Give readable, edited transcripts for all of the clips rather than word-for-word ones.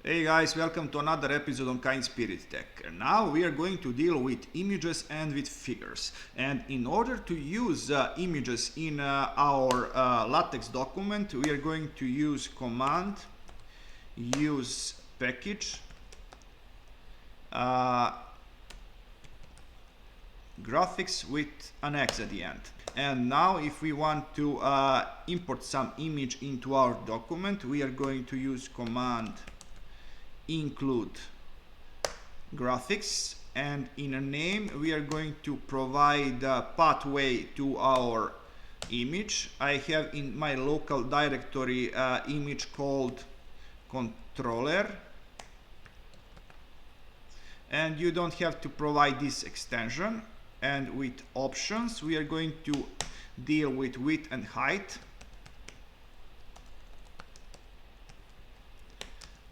Hey guys, welcome to another episode on Kind Spirit Tech. Now we are going to deal with images and with figures. And in order to use images in our Latex document, we are going to use command use package graphics with an X at the end. And now if we want to import some image into our document, we are going to use command include graphics, and in a name we are going to provide a pathway to our image. I have in my local directory image called controller, and you don't have to provide this extension. And with options we are going to deal with width and height.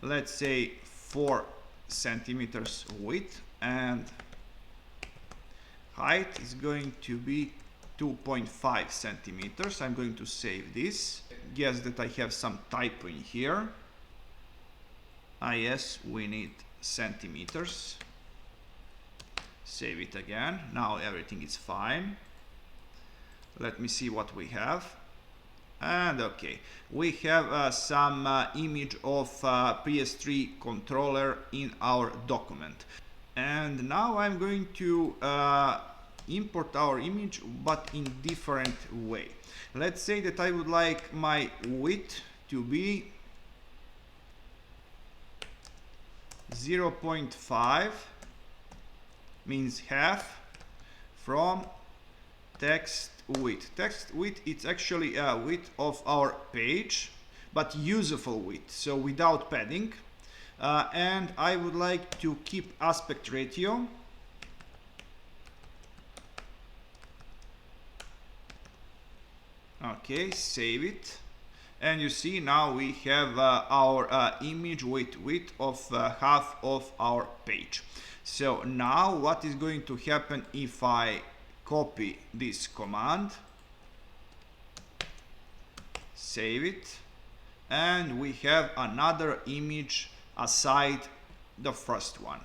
Let's say 4 centimeters width, and height is going to be 2.5 centimeters. I'm going to save this. Guess that I have some typo in here. Yes, we need centimeters. Save it again. Now everything is fine. Let me see what we have. And okay, we have some image of PS3 controller in our document. And now I'm going to import our image, but in different way. Let's say that I would like my width to be 0.5, means half, from text width. Text width, it's actually a width of our page, but useful width, so without padding. And I would like to keep aspect ratio okay, save it. And you see now we have our image with width of half of our page. So now what is going to happen if I copy this command, save it, and we have another image aside the first one.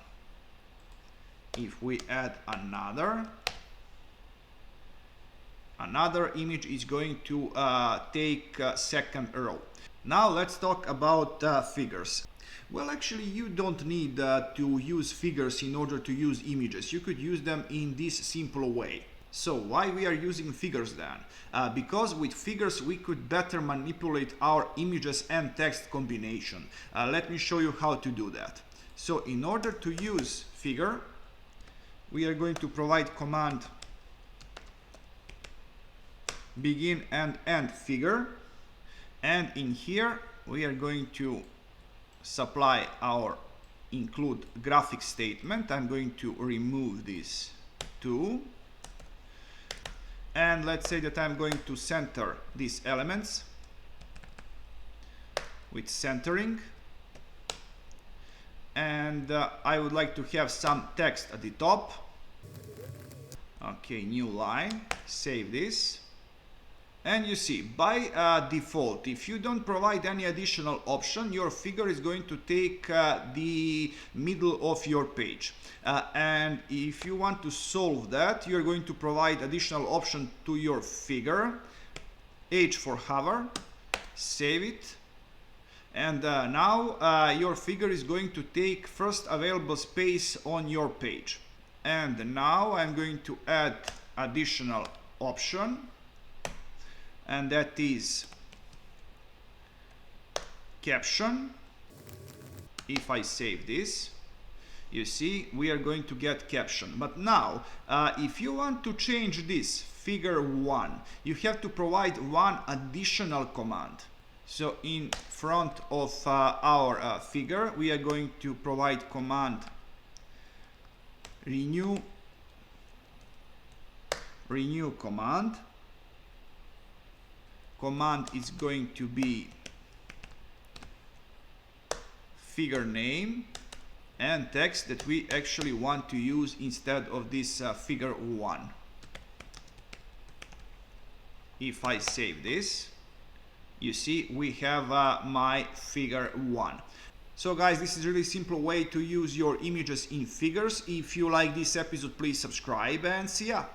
If we add another image is going to take second row. Now let's talk about figures. Well, actually you don't need to use figures in order to use images. You could use them in this simple way. So why we are using figures then? Because with figures we could better manipulate our images and text combination. Let me show you how to do that. So in order to use figure, we are going to provide command begin and end figure, and in here we are going to supply our include graphic statement. I'm going to remove this too, and let's say that I'm going to center these elements with centering, and I would like to have some text at the top. Okay, new line, save this. And you see, by default, if you don't provide any additional option, your figure is going to take the middle of your page. And if you want to solve that, you're going to provide additional option to your figure. H for hover, save it. And now your figure is going to take first available space on your page. And now I'm going to add additional option, and that is caption. If I save this, you see we are going to get caption. But now if you want to change this figure 1, you have to provide one additional command. So in front of our figure we are going to provide command renew command. Command is going to be figure name and text that we actually want to use instead of this figure 1. If I save this, you see we have my figure 1. So guys, this is a really simple way to use your images in figures. If you like this episode, please subscribe and see ya.